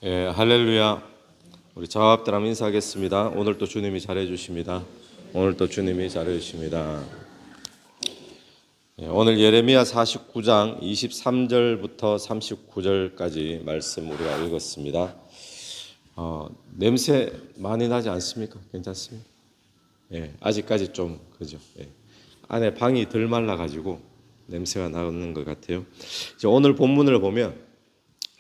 예, 할렐루야. 우리 자합들 한번 인사하겠습니다. 오늘도 주님이 잘해 주십니다. 오늘도 주님이 잘해 주십니다. 예, 오늘 예레미야 49장 23절부터 39절까지 말씀 우리가 읽었습니다. 냄새 많이 나지 않습니까? 괜찮습니까? 예, 아직까지 좀 그죠. 예. 안에 방이 덜 말라가지고 냄새가 나는 것 같아요. 이제 오늘 본문을 보면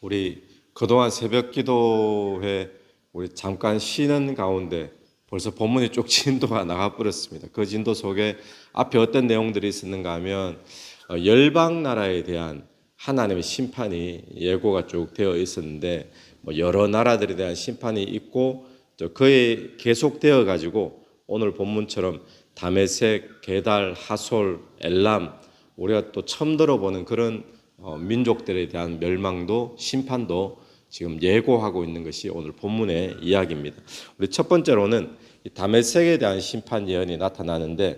우리 그동안 새벽 기도회 우리 잠깐 쉬는 가운데 벌써 본문이 쭉 진도가 나가버렸습니다. 그 진도 속에 앞에 어떤 내용들이 있었는가 하면 열방 나라에 대한 하나님의 심판이 예고가 쭉 되어 있었는데 여러 나라들에 대한 심판이 있고 그에 계속되어 가지고 오늘 본문처럼 다메섹, 게달, 하솔, 엘람 우리가 또 처음 들어보는 그런 민족들에 대한 멸망도 심판도 지금 예고하고 있는 것이 오늘 본문의 이야기입니다. 우리 첫 번째로는 이 다메섹에 대한 심판 예언이 나타나는데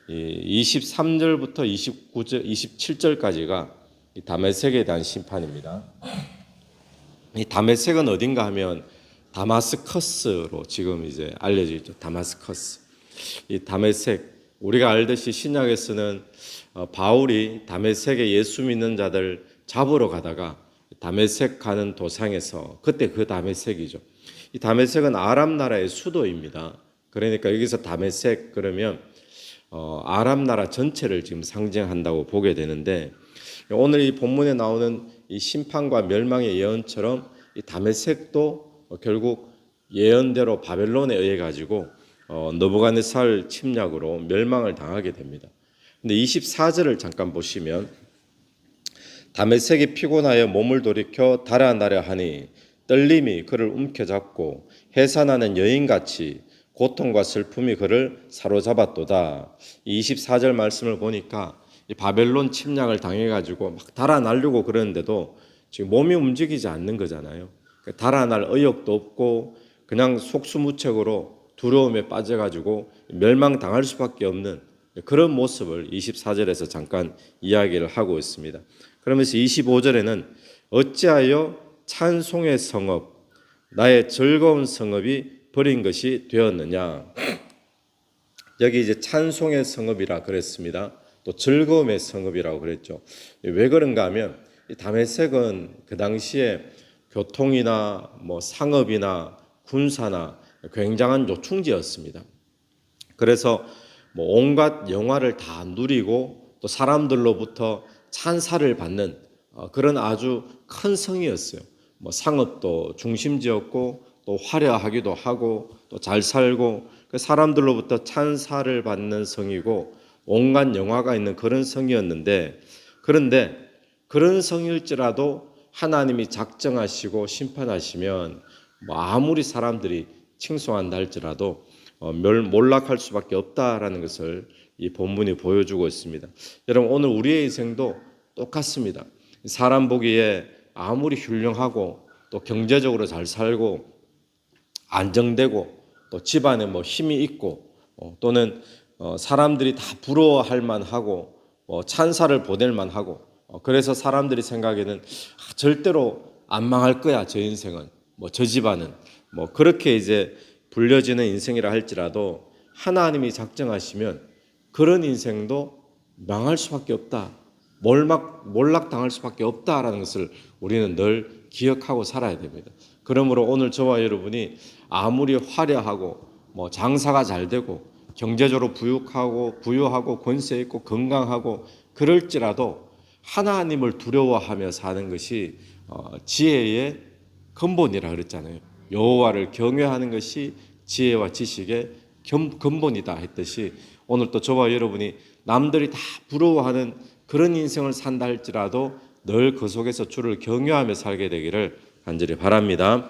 23절부터 29절, 27절까지가 이 다메섹에 대한 심판입니다. 이 다메섹은 어딘가 하면 다마스커스로 지금 이제 알려져 있죠. 다마스커스. 이 다메섹 우리가 알듯이 신약에서는 바울이 다메섹에 예수 믿는 자들 잡으러 가다가 다메섹 가는 도상에서 그때 그 다메섹이죠. 이 다메섹은 아람 나라의 수도입니다. 그러니까 여기서 다메섹 그러면 아람 나라 전체를 지금 상징한다고 보게 되는데 오늘 이 본문에 나오는 이 심판과 멸망의 예언처럼 이 다메섹도 결국 예언대로 바벨론에 의해 가지고 느부갓네살 침략으로 멸망을 당하게 됩니다. 근데 24절을 잠깐 보시면 다메섹이 피곤하여 몸을 돌이켜 달아나려 하니 떨림이 그를 움켜잡고 해산하는 여인같이 고통과 슬픔이 그를 사로잡았도다. 24절 말씀을 보니까 이 바벨론 침략을 당해가지고 막 달아나려고 그러는데도 지금 몸이 움직이지 않는 거잖아요. 달아날 의욕도 없고 그냥 속수무책으로 두려움에 빠져가지고 멸망당할 수밖에 없는 그런 모습을 24절에서 잠깐 이야기를 하고 있습니다. 그러면서 25절에는 어찌하여 찬송의 성읍 나의 즐거운 성읍이 버린 것이 되었느냐. 여기 이제 찬송의 성읍이라 그랬습니다. 또 즐거움의 성읍이라고 그랬죠. 왜 그런가 하면 이 다메섹은 그 당시에 교통이나 상업이나 군사나 굉장한 요충지였습니다. 그래서 온갖 영화를 다 누리고 또 사람들로부터 찬사를 받는 그런 아주 큰 성이었어요. 상업도 중심지였고 또 화려하기도 하고 또 잘 살고 그 사람들로부터 찬사를 받는 성이고 온갖 영화가 있는 그런 성이었는데 그런데 그런 성일지라도 하나님이 작정하시고 심판하시면 아무리 사람들이 칭송한다 할지라도 몰락할 수밖에 없다라는 것을 이 본문이 보여주고 있습니다. 여러분 오늘 우리의 인생도 똑같습니다. 사람 보기에 아무리 훌륭하고 또 경제적으로 잘 살고 안정되고 또 집안에 힘이 있고 또는 사람들이 다 부러워할 만하고 찬사를 보낼 만하고 그래서 사람들이 생각에는 절대로 안 망할 거야 저 인생은 저 집안은 그렇게 이제 불려지는 인생이라 할지라도 하나님이 작정하시면 그런 인생도 망할 수밖에 없다. 몰락당할 수밖에 없다라는 것을 우리는 늘 기억하고 살아야 됩니다. 그러므로 오늘 저와 여러분이 아무리 화려하고 장사가 잘 되고 경제적으로 부유하고 권세 있고 건강하고 그럴지라도 하나님을 두려워하며 사는 것이 지혜의 근본이라 그랬잖아요. 여호와를 경외하는 것이 지혜와 지식의 근본이다 했듯이 오늘 또 저와 여러분이 남들이 다 부러워하는 그런 인생을 산다 할지라도 늘 그 속에서 주를 경외하며 살게 되기를 간절히 바랍니다.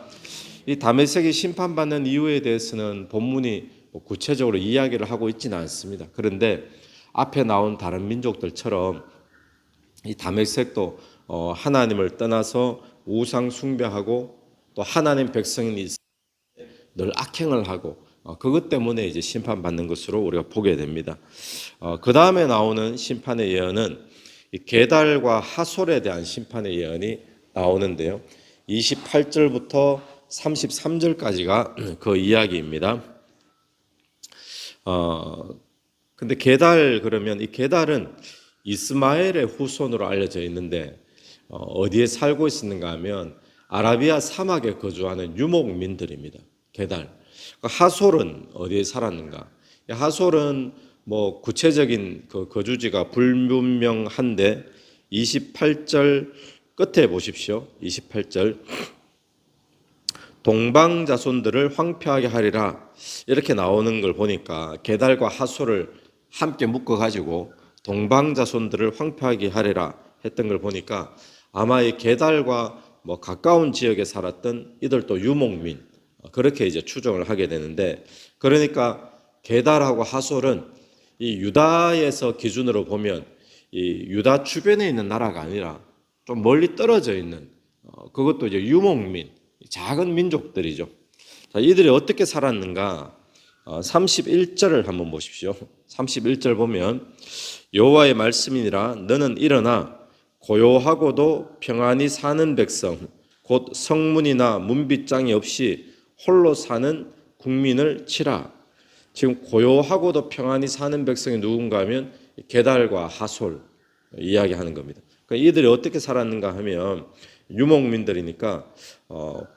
이 다메섹이 심판받는 이유에 대해서는 본문이 구체적으로 이야기를 하고 있지는 않습니다. 그런데 앞에 나온 다른 민족들처럼 이 다메섹도 하나님을 떠나서 우상 숭배하고 또 하나님 백성이 늘 악행을 하고 그것 때문에 이제 심판받는 것으로 우리가 보게 됩니다. 그 다음에 나오는 심판의 예언은 이 게달과 하솔에 대한 심판의 예언이 나오는데요. 28절부터 33절까지가 그 이야기입니다. 근데 게달, 그러면 이 게달은 이스마엘의 후손으로 알려져 있는데 어디에 살고 있었는가 하면 아라비아 사막에 거주하는 유목민들입니다. 게달. 하솔은 어디에 살았는가? 하솔은 뭐 구체적인 그 거주지가 불분명한데 28절 끝에 보십시오. 28절. 동방 자손들을 황폐하게 하리라 이렇게 나오는 걸 보니까 게달과 하솔을 함께 묶어 가지고 동방 자손들을 황폐하게 하리라 했던 걸 보니까 아마 이 게달과 뭐 가까운 지역에 살았던 이들도 유목민 그렇게 이제 추정을 하게 되는데, 그러니까 게달하고 하솔은 이 유다에서 기준으로 보면 이 유다 주변에 있는 나라가 아니라 좀 멀리 떨어져 있는 그것도 이제 유목민 작은 민족들이죠. 자, 이들이 어떻게 살았는가? 31절을 한번 보십시오. 31절 보면 여호와의 말씀이니라 너는 일어나 고요하고도 평안히 사는 백성 곧 성문이나 문빗장이 없이 홀로 사는 국민을 치라. 지금 고요하고도 평안히 사는 백성이 누군가 하면 게달과 하솔 이야기하는 겁니다. 그러니까 이들이 어떻게 살았는가 하면 유목민들이니까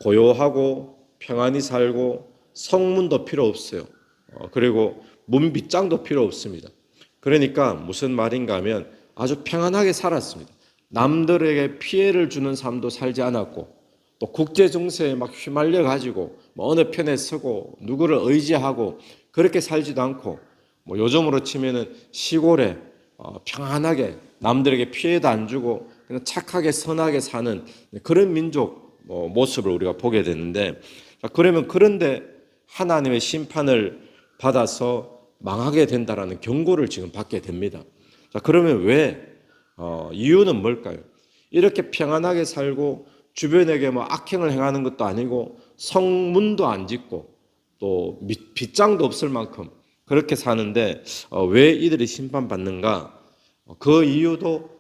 고요하고 평안히 살고 성문도 필요 없어요. 그리고 문빗장도 필요 없습니다. 그러니까 무슨 말인가 하면 아주 평안하게 살았습니다. 남들에게 피해를 주는 삶도 살지 않았고 또 국제 정세에 막 휘말려 가지고 뭐 어느 편에 서고 누구를 의지하고 그렇게 살지도 않고 뭐 요즘으로 치면은 시골에 평안하게 남들에게 피해도 안 주고 그냥 착하게 선하게 사는 그런 민족 모습을 우리가 보게 되는데, 그러면 그런데 하나님의 심판을 받아서 망하게 된다라는 경고를 지금 받게 됩니다. 자, 그러면 왜? 이유는 뭘까요? 이렇게 평안하게 살고 주변에게 뭐 악행을 행하는 것도 아니고 성문도 안 짓고 또 빗장도 없을 만큼 그렇게 사는데 왜 이들이 심판받는가? 그 이유도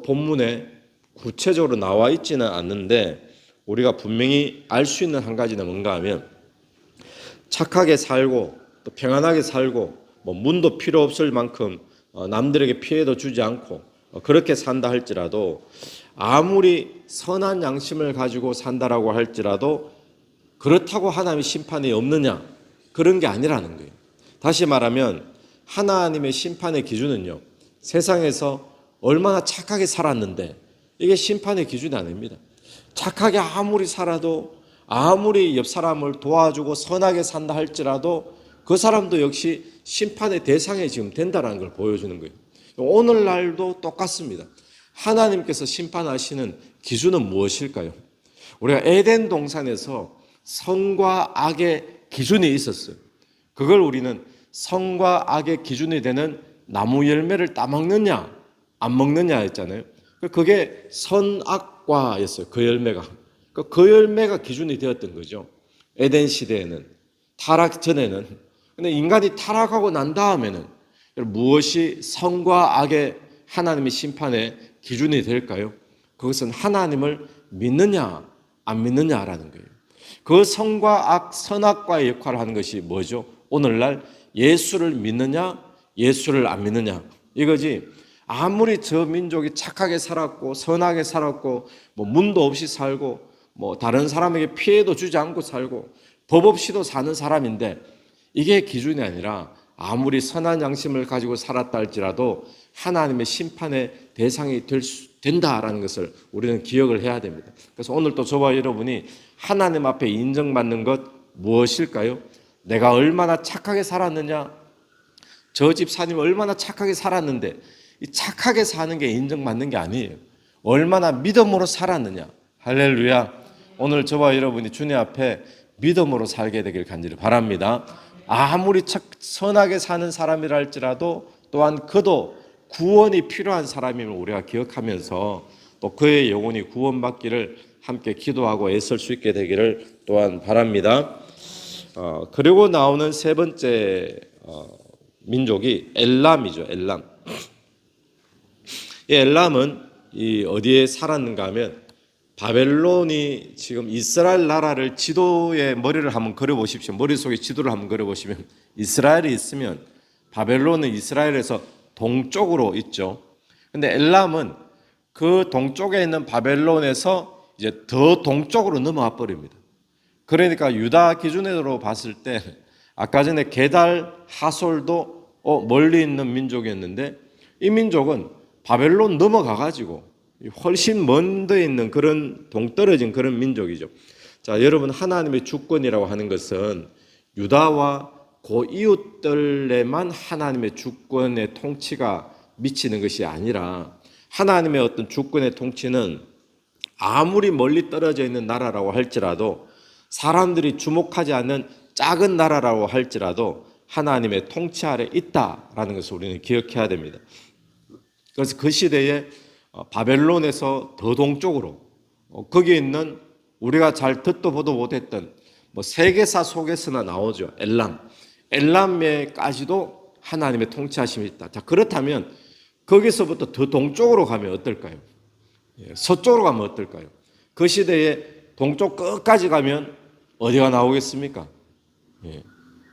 본문에 구체적으로 나와 있지는 않는데 우리가 분명히 알 수 있는 한 가지는 뭔가 하면 착하게 살고 또 평안하게 살고 뭐 문도 필요 없을 만큼 남들에게 피해도 주지 않고 그렇게 산다 할지라도 아무리 선한 양심을 가지고 산다라고 할지라도 그렇다고 하나님의 심판이 없느냐? 그런 게 아니라는 거예요. 다시 말하면 하나님의 심판의 기준은요, 세상에서 얼마나 착하게 살았는데 이게 심판의 기준이 아닙니다. 착하게 아무리 살아도 아무리 옆 사람을 도와주고 선하게 산다 할지라도 그 사람도 역시 심판의 대상에 지금 된다는 걸 보여주는 거예요. 오늘날도 똑같습니다. 하나님께서 심판하시는 기준은 무엇일까요? 우리가 에덴 동산에서 선과 악의 기준이 있었어요. 그걸 우리는 선과 악의 기준이 되는 나무 열매를 따먹느냐 안 먹느냐 했잖아요. 그게 선악과였어요. 그 열매가. 그 열매가 기준이 되었던 거죠. 에덴 시대에는, 타락 전에는. 근데 인간이 타락하고 난 다음에는 무엇이 선과 악의 하나님의 심판의 기준이 될까요? 그것은 하나님을 믿느냐 안 믿느냐라는 거예요. 그 선과 악, 선악과의 역할을 하는 것이 뭐죠? 오늘날 예수를 믿느냐 예수를 안 믿느냐 이거지. 아무리 저 민족이 착하게 살았고 선하게 살았고 뭐 문도 없이 살고 뭐 다른 사람에게 피해도 주지 않고 살고 법 없이도 사는 사람인데 이게 기준이 아니라 아무리 선한 양심을 가지고 살았다 할지라도 하나님의 심판의 대상이 된다라는 것을 우리는 기억을 해야 됩니다. 그래서 오늘 또 저와 여러분이 하나님 앞에 인정받는 것 무엇일까요? 내가 얼마나 착하게 살았느냐, 저 집사님 얼마나 착하게 살았는데 이 착하게 사는 게 인정받는 게 아니에요. 얼마나 믿음으로 살았느냐. 할렐루야. 오늘 저와 여러분이 주님 앞에 믿음으로 살게 되길 간절히 바랍니다. 아무리 선하게 사는 사람이라 할지라도 또한 그도 구원이 필요한 사람임을 우리가 기억하면서 또 그의 영혼이 구원받기를 함께 기도하고 애쓸 수 있게 되기를 또한 바랍니다. 그리고 나오는 세 번째 민족이 엘람이죠. 엘람. 이 엘람은 어디에 살았는가 하면 바벨론이 지금 이스라엘 나라를 지도에 머리를 한번 그려보십시오. 머릿속에 지도를 한번 그려보시면 이스라엘이 있으면 바벨론은 이스라엘에서 동쪽으로 있죠. 근데 엘람은 그 동쪽에 있는 바벨론에서 이제 더 동쪽으로 넘어와 버립니다. 그러니까 유다 기준으로 봤을 때 아까 전에 게달, 하솔도 멀리 있는 민족이었는데 이 민족은 바벨론 넘어가 가지고 훨씬 먼 데 있는 그런 동떨어진 그런 민족이죠. 자, 여러분 하나님의 주권이라고 하는 것은 유다와 그 이웃들에만 하나님의 주권의 통치가 미치는 것이 아니라 하나님의 어떤 주권의 통치는 아무리 멀리 떨어져 있는 나라라고 할지라도 사람들이 주목하지 않는 작은 나라라고 할지라도 하나님의 통치 아래 있다라는 것을 우리는 기억해야 됩니다. 그래서 그 시대에 바벨론에서 더 동쪽으로 거기에 있는 우리가 잘 듣도 보도 못했던 세계사 속에서나 나오죠. 엘람에까지도 하나님의 통치하심이 있다. 자, 그렇다면 거기서부터 더 동쪽으로 가면 어떨까요? 서쪽으로 가면 어떨까요? 그 시대에 동쪽 끝까지 가면 어디가 나오겠습니까?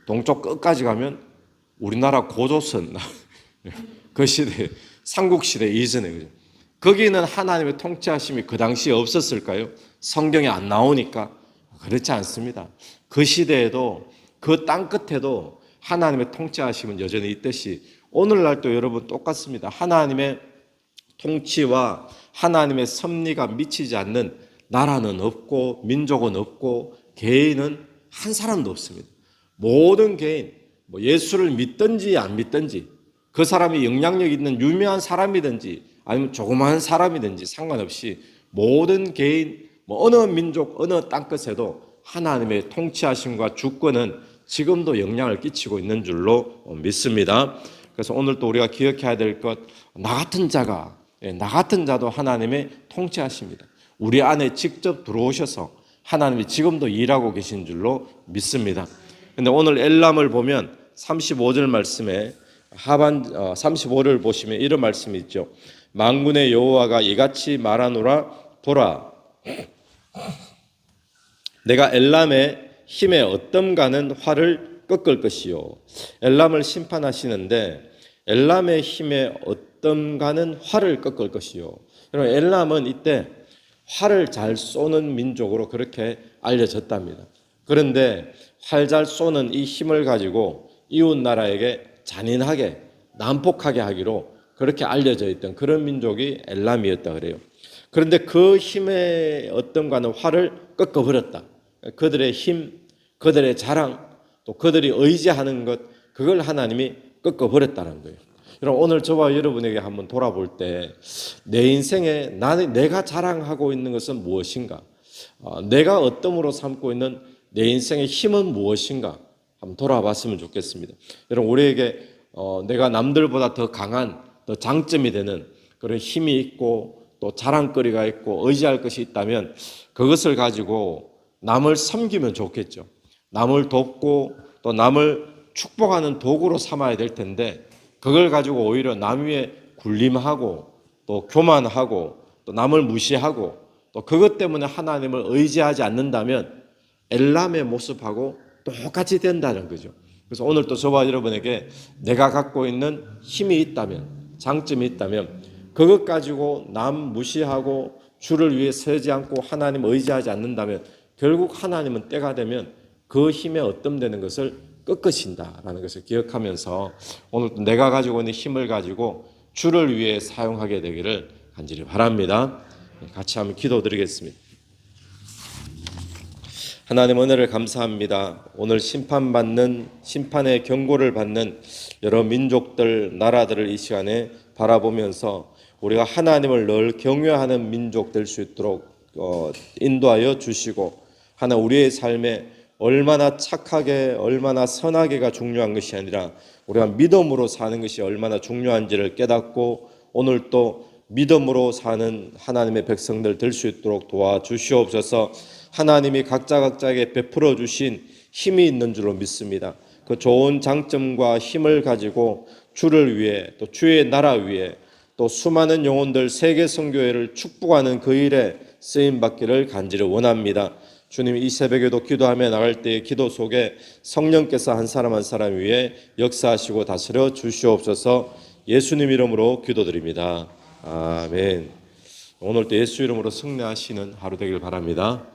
동쪽 끝까지 가면 우리나라 고조선 그 시대 삼국시대 이전에 거기는 하나님의 통치하심이 그 당시에 없었을까요? 성경에 안 나오니까 그렇지 않습니다. 그 시대에도 그 땅 끝에도 하나님의 통치하심은 여전히 있듯이 오늘날도 여러분 똑같습니다. 하나님의 통치와 하나님의 섭리가 미치지 않는 나라는 없고 민족은 없고 개인은 한 사람도 없습니다. 모든 개인 예수를 믿든지 안 믿든지 그 사람이 영향력 있는 유명한 사람이든지 아니면 조그마한 사람이든지 상관없이 모든 개인 어느 민족 어느 땅끝에도 하나님의 통치하심과 주권은 지금도 영향을 끼치고 있는 줄로 믿습니다. 그래서 오늘 또 우리가 기억해야 될 것, 나 같은 자도 하나님의 통치하십니다. 우리 안에 직접 들어오셔서 하나님이 지금도 일하고 계신 줄로 믿습니다. 근데 오늘 엘람을 보면 35절 말씀에 하반 35를 보시면 이런 말씀이 있죠. 만군의 여호와가 이같이 말하노라. 보라, 내가 엘람의 힘에 어떤가는 활을 꺾을 것이요. 엘람을 심판하시는데 엘람의 힘에 어떤가는 활을 꺾을 것이요. 여러분, 엘람은 이때 활을 잘 쏘는 민족으로 그렇게 알려졌답니다. 그런데 활 잘 쏘는 이 힘을 가지고 이웃 나라에게 잔인하게 난폭하게 하기로 그렇게 알려져 있던 그런 민족이 엘람이었다 그래요. 그런데 그 힘의 어떤가는 활을 꺾어버렸다. 그들의 힘, 그들의 자랑, 또 그들이 의지하는 것, 그걸 하나님이 꺾어버렸다는 거예요. 여러분, 오늘 저와 여러분에게 한번 돌아볼 때 내 인생에 내가 자랑하고 있는 것은 무엇인가? 내가 어떠므로 삼고 있는 내 인생의 힘은 무엇인가? 한번 돌아봤으면 좋겠습니다. 여러분, 우리에게 내가 남들보다 더 강한, 더 장점이 되는 그런 힘이 있고 또 자랑거리가 있고 의지할 것이 있다면 그것을 가지고 남을 섬기면 좋겠죠. 남을 돕고 또 남을 축복하는 도구로 삼아야 될 텐데 그걸 가지고 오히려 남 위에 군림하고 또 교만하고 또 남을 무시하고 또 그것 때문에 하나님을 의지하지 않는다면 엘람의 모습하고 똑같이 된다는 거죠. 그래서 오늘 또 저와 여러분에게 내가 갖고 있는 힘이 있다면, 장점이 있다면 그것 가지고 남 무시하고 주를 위해 서지 않고 하나님 의지하지 않는다면 결국 하나님은 때가 되면 그 힘에 얻덤되는 것을 꺾으신다라는 것을 기억하면서 오늘 내가 가지고 있는 힘을 가지고 주를 위해 사용하게 되기를 간절히 바랍니다. 같이 한번 기도드리겠습니다. 하나님, 은혜를 감사합니다. 오늘 심판의 경고를 받는 여러 민족들, 나라들을 이 시간에 바라보면서 우리가 하나님을 늘 경외하는 민족 될 수 있도록 인도하여 주시고, 하나 우리의 삶에 얼마나 착하게, 얼마나 선하게가 중요한 것이 아니라 우리가 믿음으로 사는 것이 얼마나 중요한지를 깨닫고 오늘 또 믿음으로 사는 하나님의 백성들 될 수 있도록 도와주시옵소서. 하나님이 각자에게 베풀어 주신 힘이 있는 줄로 믿습니다. 그 좋은 장점과 힘을 가지고 주를 위해 또 주의 나라 위해 또 수많은 영혼들 세계 선교회를 축복하는 그 일에 쓰임 받기를 간절히 원합니다. 주님, 이 새벽에도 기도하며 나갈 때의 기도 속에 성령께서 한 사람 한 사람 위에 역사하시고 다스려 주시옵소서. 예수님 이름으로 기도드립니다. 아멘. 오늘도 예수 이름으로 승리하시는 하루 되길 바랍니다.